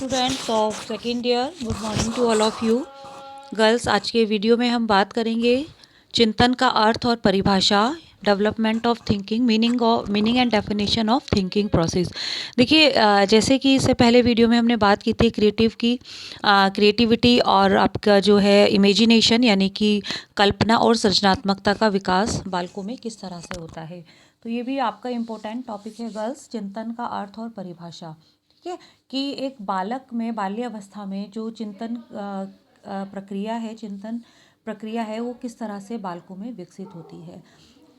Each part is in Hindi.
Students of second year, good morning to all of you girls. आज के वीडियो में हम बात करेंगे चिंतन का अर्थ और परिभाषा, development of thinking, meaning and definition of thinking process. देखिए, जैसे कि इससे पहले वीडियो में हमने बात की थी क्रिएटिविटी और आपका जो है इमेजिनेशन, यानी कि कल्पना और सृजनात्मकता का विकास बालकों में किस तरह से होता है। तो ये भी आपका इम्पोर्टेंट टॉपिक है गर्ल्स, चिंतन का अर्थ और परिभाषा। ठीक है, कि एक बालक में बाल्यावस्था में जो चिंतन प्रक्रिया है वो किस तरह से बालकों में विकसित होती है।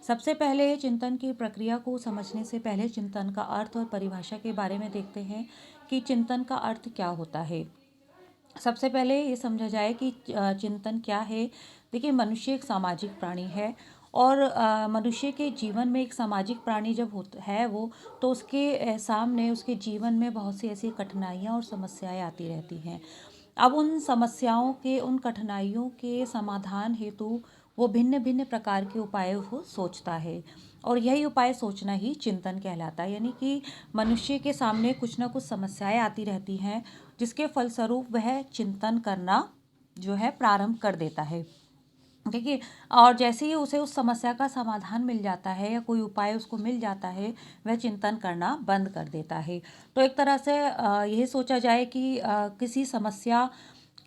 सबसे पहले चिंतन की प्रक्रिया को समझने से पहले चिंतन का अर्थ और परिभाषा के बारे में देखते हैं कि चिंतन का अर्थ क्या होता है। सबसे पहले ये समझा जाए कि चिंतन क्या है। देखिए, मनुष्य एक सामाजिक प्राणी है और मनुष्य के जीवन में एक सामाजिक प्राणी जब होता है वो, तो उसके सामने उसके जीवन में बहुत सी ऐसी कठिनाइयाँ और समस्याएं आती रहती हैं। अब उन कठिनाइयों के समाधान हेतु वो भिन्न भिन्न प्रकार के उपायों को सोचता है और यही उपाय सोचना ही चिंतन कहलाता है। यानी कि मनुष्य के सामने कुछ ना कुछ समस्याएं आती रहती हैं, जिसके फलस्वरूप वह चिंतन करना जो है प्रारंभ कर देता है। ठीक है, और जैसे ही उसे उस समस्या का समाधान मिल जाता है या कोई उपाय उसको मिल जाता है, वह चिंतन करना बंद कर देता है। तो एक तरह से यह सोचा जाए कि किसी समस्या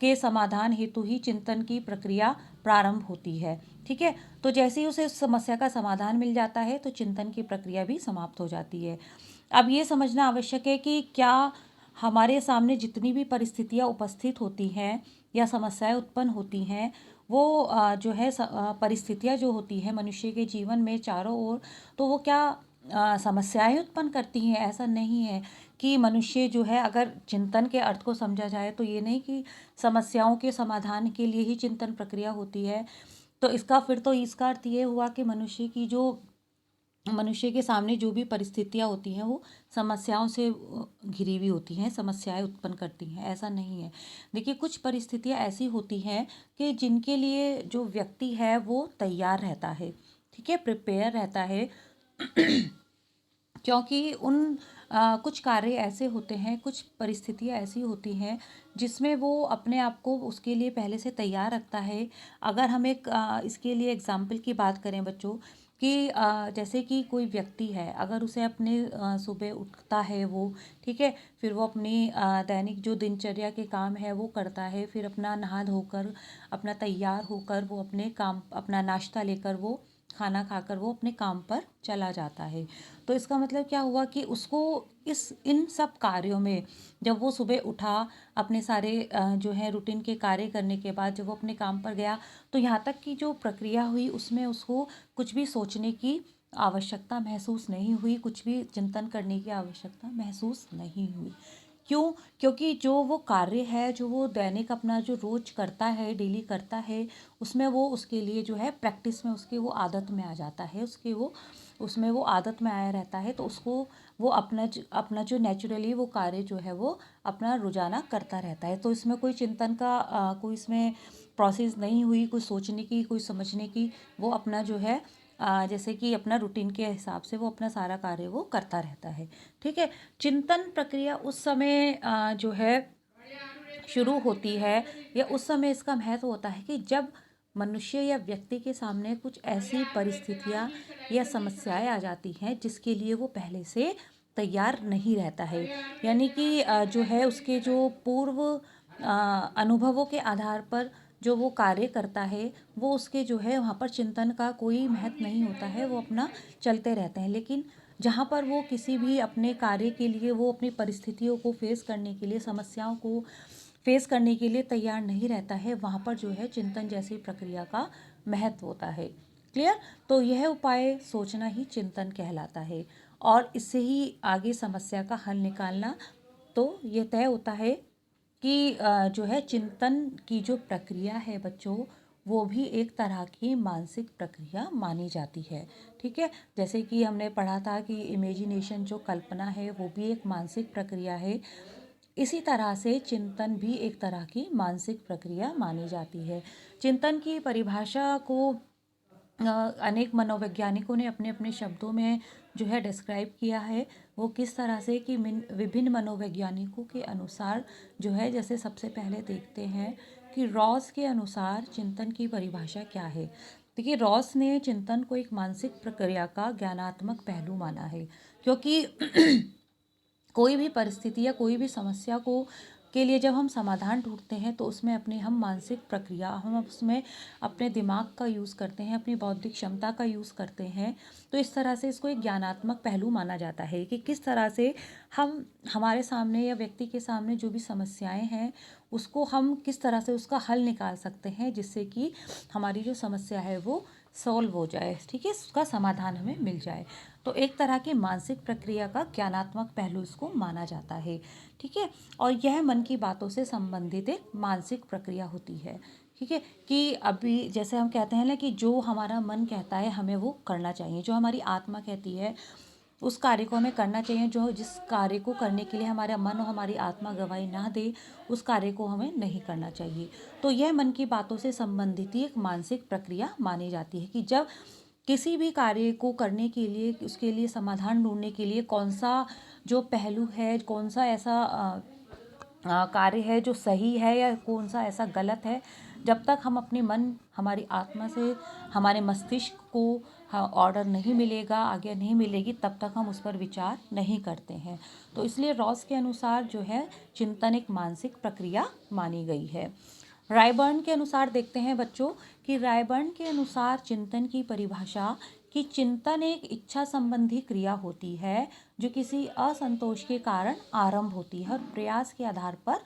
के समाधान हेतु ही चिंतन की प्रक्रिया प्रारंभ होती है। ठीक है, तो जैसे ही उसे उस समस्या का समाधान मिल जाता है तो चिंतन की प्रक्रिया भी समाप्त हो जाती है। अब ये समझना आवश्यक है कि क्या हमारे सामने जितनी भी परिस्थितियाँ उपस्थित होती हैं या समस्याएं उत्पन्न होती हैं, वो जो है परिस्थितियाँ जो होती है मनुष्य के जीवन में चारों ओर, तो वो क्या समस्याएं उत्पन्न करती हैं? ऐसा नहीं है कि मनुष्य जो है, अगर चिंतन के अर्थ को समझा जाए तो ये नहीं कि समस्याओं के समाधान के लिए ही चिंतन प्रक्रिया होती है। तो इसका अर्थ ये हुआ कि मनुष्य के सामने जो भी परिस्थितियाँ होती हैं वो समस्याओं से घिरी हुई होती हैं, समस्याएं उत्पन्न करती हैं, ऐसा नहीं है। देखिए, कुछ परिस्थितियाँ ऐसी होती हैं कि जिनके लिए जो व्यक्ति है वो तैयार रहता है। ठीक है, प्रिपेयर रहता है क्योंकि कुछ कार्य ऐसे होते हैं, कुछ परिस्थितियाँ ऐसी होती हैं जिसमें वो अपने आप को उसके लिए पहले से तैयार रखता है। अगर हम इसके लिए एग्जाम्पल की बात करें बच्चों, कि जैसे कि कोई व्यक्ति है, अगर उसे अपने सुबह उठता है वो, ठीक है, फिर वो अपनी दैनिक जो दिनचर्या के काम है वो करता है, फिर अपना नहा धोकर अपना तैयार होकर वो अपना नाश्ता लेकर वो खाना खाकर वो अपने काम पर चला जाता है। तो इसका मतलब क्या हुआ कि उसको इन सब कार्यों में, जब वो सुबह उठा, अपने सारे जो है रूटीन के कार्य करने के बाद जब वो अपने काम पर गया, तो यहाँ तक की जो प्रक्रिया हुई उसमें उसको कुछ भी सोचने की आवश्यकता महसूस नहीं हुई, कुछ भी चिंतन करने की आवश्यकता महसूस नहीं हुई। क्यों? क्योंकि जो वो कार्य है, जो वो दैनिक अपना जो रोज करता है, डेली करता है, उसमें वो उसके लिए जो है प्रैक्टिस में उसके वो आदत में आ जाता है, उसमें वो आदत में आया रहता है। तो उसको वो अपना जो नेचुरली वो कार्य जो है वो अपना रोजाना करता रहता है। तो इसमें कोई चिंतन का कोई इसमें प्रोसेस नहीं हुई, कोई सोचने की, कोई समझने की। वो अपना जो है जैसे कि अपना रूटीन के हिसाब से वो अपना सारा कार्य वो करता रहता है। ठीक है, चिंतन प्रक्रिया उस समय जो है शुरू होती है, या उस समय इसका महत्व होता है कि जब मनुष्य या व्यक्ति के सामने कुछ ऐसी परिस्थितियाँ या समस्याएं आ जाती हैं जिसके लिए वो पहले से तैयार नहीं रहता है। यानी कि जो है उसके जो पूर्व अनुभवों के आधार पर जो वो कार्य करता है, वो उसके जो है वहाँ पर चिंतन का कोई महत्व नहीं होता है, वो अपना चलते रहते हैं। लेकिन जहाँ पर वो किसी भी अपने कार्य के लिए, वो अपनी परिस्थितियों को फेस करने के लिए, समस्याओं को फेस करने के लिए तैयार नहीं रहता है, वहाँ पर जो है चिंतन जैसी प्रक्रिया का महत्व होता है। क्लियर? तो यह उपाय सोचना ही चिंतन कहलाता है और इससे ही आगे समस्या का हल निकालना। तो ये तय होता है कि जो है चिंतन की जो प्रक्रिया है बच्चों, वो भी एक तरह की मानसिक प्रक्रिया मानी जाती है। ठीक है, जैसे कि हमने पढ़ा था कि इमेजिनेशन, जो कल्पना है, वो भी एक मानसिक प्रक्रिया है। इसी तरह से चिंतन भी एक तरह की मानसिक प्रक्रिया मानी जाती है। चिंतन की परिभाषा को अनेक मनोवैज्ञानिकों ने अपने अपने शब्दों में जो है डिस्क्राइब किया है। वो किस तरह से कि विभिन्न मनोवैज्ञानिकों के अनुसार जो है, जैसे सबसे पहले देखते हैं कि रॉस के अनुसार चिंतन की परिभाषा क्या है। देखिए, रॉस ने चिंतन को एक मानसिक प्रक्रिया का ज्ञानात्मक पहलू माना है, क्योंकि कोई भी परिस्थिति या कोई भी समस्या को के लिए जब हम समाधान ढूंढते हैं तो उसमें अपनी हम मानसिक प्रक्रिया, हम उसमें अपने दिमाग का यूज़ करते हैं, अपनी बौद्धिक क्षमता का यूज़ करते हैं। तो इस तरह से इसको एक ज्ञानात्मक पहलू माना जाता है कि किस तरह से हम हमारे सामने या व्यक्ति के सामने जो भी समस्याएं हैं उसको हम किस तरह से उसका हल निकाल सकते हैं, जिससे कि हमारी जो समस्या है वो सॉल्व हो जाए, ठीक है, उसका समाधान हमें मिल जाए। तो एक तरह की मानसिक प्रक्रिया का ज्ञानात्मक पहलू इसको माना जाता है, ठीक है। और यह मन की बातों से संबंधित एक मानसिक प्रक्रिया होती है, ठीक है। कि अभी जैसे हम कहते हैं ना कि जो हमारा मन कहता है हमें वो करना चाहिए, जो हमारी आत्मा कहती है उस कार्य को हमें करना चाहिए, जो जिस कार्य को करने के लिए हमारा मन और हमारी आत्मा गवाही ना दे उस कार्य को हमें नहीं करना चाहिए। तो यह मन की बातों से संबंधित ही एक मानसिक प्रक्रिया मानी जाती है कि जब किसी भी कार्य को करने के लिए, उसके लिए समाधान ढूंढने के लिए कौन सा जो पहलू है, कौन सा ऐसा कार्य है जो सही है या कौन सा ऐसा गलत है, जब तक हम अपने मन, हमारी आत्मा से, हमारे मस्तिष्क को ऑर्डर नहीं मिलेगा, आज्ञा नहीं मिलेगी, तब तक हम उस पर विचार नहीं करते हैं। तो इसलिए रॉस के अनुसार जो है चिंतन एक मानसिक प्रक्रिया मानी गई है। रायबर्न के अनुसार देखते हैं बच्चों कि रायबर्न के अनुसार चिंतन की परिभाषा कि चिंतन एक इच्छा संबंधी क्रिया होती है जो किसी असंतोष के कारण आरंभ होती है और प्रयास के आधार पर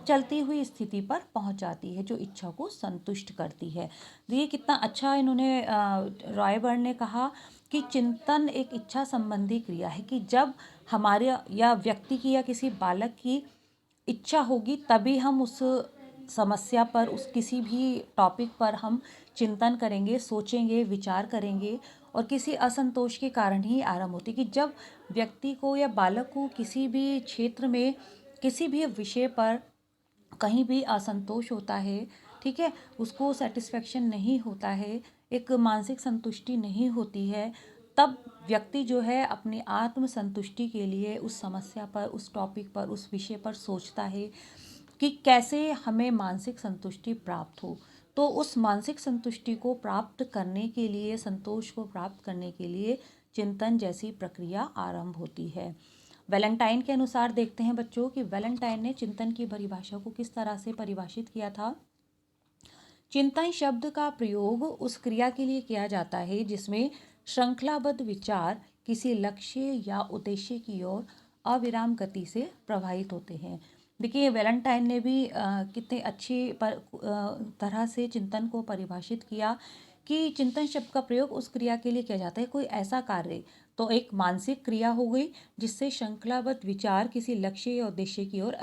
चलती हुई स्थिति पर पहुंच जाती है जो इच्छा को संतुष्ट करती है। देखिए कितना अच्छा इन्होंने रायबर्न ने कहा कि चिंतन एक इच्छा संबंधी क्रिया है कि जब हमारे या व्यक्ति की या किसी बालक की इच्छा होगी तभी हम उस समस्या पर, उस किसी भी टॉपिक पर हम चिंतन करेंगे, सोचेंगे, विचार करेंगे। और किसी असंतोष के कारण ही आरंभ होती है कि जब व्यक्ति को या बालक को किसी भी क्षेत्र में, किसी भी विषय पर कहीं भी असंतोष होता है, ठीक है, उसको सेटिस्फेक्शन नहीं होता है, एक मानसिक संतुष्टि नहीं होती है, तब व्यक्ति जो है अपनी आत्म संतुष्टि के लिए उस समस्या पर, उस टॉपिक पर, उस विषय पर सोचता है कि कैसे हमें मानसिक संतुष्टि प्राप्त हो। तो उस मानसिक संतुष्टि को प्राप्त करने के लिए, संतोष को प्राप्त करने के लिए चिंतन जैसी प्रक्रिया आरंभ होती है। वैलेंटाइन के अनुसार देखते हैं बच्चों कि वैलेंटाइन ने चिंतन की परिभाषा को किस तरह से परिभाषित किया था। चिंतन शब्द का प्रयोग उस क्रिया के लिए किया जाता है जिसमें श्रृंखलाबद्ध विचार किसी लक्ष्य या उद्देश्य की ओर अविराम गति से प्रवाहित होते हैं। देखिए वैलेंटाइन ने भी कितने अच्छी तरह से चिंतन को परिभाषित किया कि चिंतन शब्द का प्रयोग उस क्रिया के लिए किया जाता है, कोई ऐसा कार्य, तो एक मानसिक क्रिया हो गई जिससे श्रृंखलाबद्ध विचार किसी लक्ष्य या उद्देश्य की ओर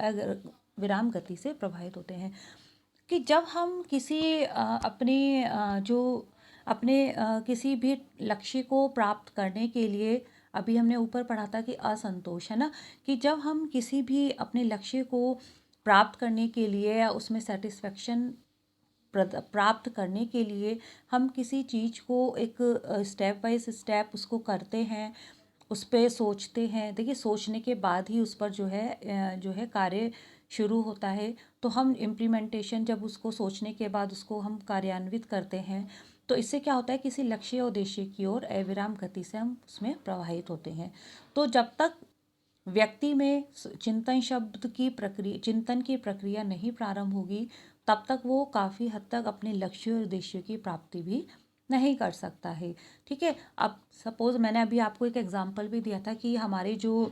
विराम गति से प्रभावित होते हैं। कि जब हम किसी किसी भी लक्ष्य को प्राप्त करने के लिए, अभी हमने ऊपर पढ़ा था कि असंतोष है ना, कि जब हम किसी भी अपने लक्ष्य को प्राप्त करने के लिए या उसमें सेटिस्फेक्शन प्राप्त करने के लिए हम किसी चीज़ को एक स्टेप बाय स्टेप उसको करते हैं, उस पर सोचते हैं। देखिए सोचने के बाद ही उस पर जो है कार्य शुरू होता है। तो हम इम्प्लीमेंटेशन, जब उसको सोचने के बाद उसको हम कार्यान्वित करते हैं तो इससे क्या होता है, किसी लक्ष्य और उद्देश्य की ओर अविराम गति से हम उसमें प्रवाहित होते हैं। तो जब तक व्यक्ति में चिंतन की प्रक्रिया नहीं प्रारंभ होगी तब तक वो काफ़ी हद तक अपने लक्ष्य और उद्देश्य की प्राप्ति भी नहीं कर सकता है, ठीक है। अब सपोज मैंने अभी आपको एक एग्जांपल भी दिया था कि हमारे जो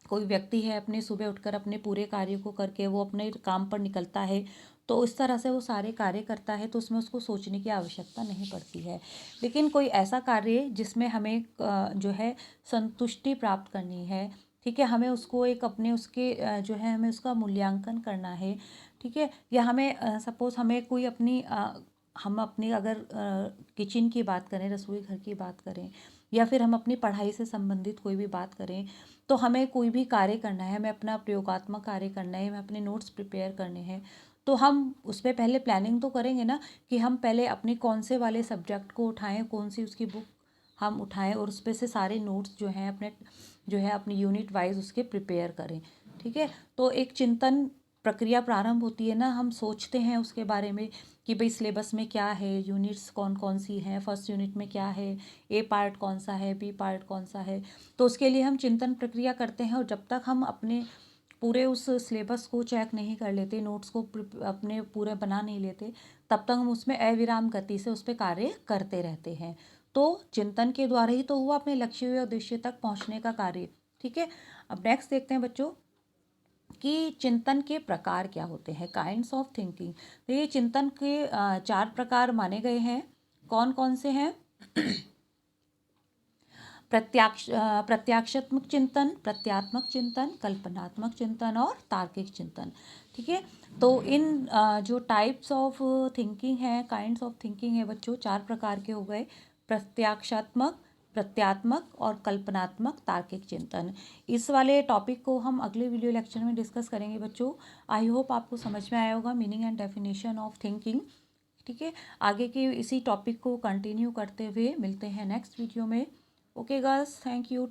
कोई व्यक्ति है अपने सुबह उठकर अपने पूरे कार्य को करके वो अपने काम पर निकलता है, तो इस तरह से वो सारे कार्य करता है तो उसमें उसको सोचने की आवश्यकता नहीं पड़ती है। लेकिन कोई ऐसा कार्य जिसमें हमें जो है संतुष्टि प्राप्त करनी है, ठीक है, हमें उसको एक अपने उसके जो है हमें उसका मूल्यांकन करना है, ठीक है, या हमें सपोज हमें कोई हम अपनी अगर किचन की बात करें, रसोई घर की बात करें, या फिर हम अपनी पढ़ाई से संबंधित कोई भी बात करें, तो हमें कोई भी कार्य करना है, हमें अपना प्रयोगात्मक कार्य करना है, हमें अपने नोट्स प्रिपेयर करने हैं, तो हम उस पर पहले प्लानिंग तो करेंगे ना कि हम पहले अपने कौन से वाले सब्जेक्ट को उठाएं, कौन सी उसकी बुक हम उठाएं और उस पर से सारे नोट्स जो हैं अपने जो है अपनी यूनिट वाइज उसके प्रिपेयर करें। ठीक है, तो एक चिंतन प्रक्रिया प्रारंभ होती है ना, हम सोचते हैं उसके बारे में कि भाई सिलेबस में क्या है, यूनिट्स कौन कौन सी हैं, फर्स्ट यूनिट में क्या है, ए पार्ट कौन सा है, बी पार्ट कौन सा है। तो उसके लिए हम चिंतन प्रक्रिया करते हैं और जब तक हम अपने पूरे उस सिलेबस को चेक नहीं कर लेते, नोट्स को अपने पूरे बना नहीं लेते, तब तक हम उसमें अविराम गति से उस पर कार्य करते रहते हैं। तो चिंतन के द्वारा ही तो हुआ अपने लक्ष्य या उद्देश्य तक पहुंचने का कार्य। ठीक है, अब नेक्स्ट देखते हैं बच्चों कि चिंतन के प्रकार क्या होते हैं, काइंड्स ऑफ थिंकिंग। तो ये चिंतन के 4 प्रकार माने गए हैं। कौन कौन से हैं? प्रत्याक्षात्मक चिंतन, प्रत्यात्मक चिंतन, कल्पनात्मक चिंतन और तार्किक चिंतन। ठीक है, तो इन जो टाइप्स ऑफ थिंकिंग है, काइंड्स ऑफ थिंकिंग है बच्चों, 4 प्रकार के हो गए, प्रत्याक्षात्मक, प्रत्यात्मक और कल्पनात्मक, तार्किक चिंतन। इस वाले टॉपिक को हम अगले वीडियो लेक्चर में डिस्कस करेंगे बच्चों। आई होप आपको समझ में आया होगा meaning and definition of thinking. ठीक है, आगे के इसी टॉपिक को कंटिन्यू करते हुए मिलते हैं नेक्स्ट वीडियो में। Okay girls, thank you.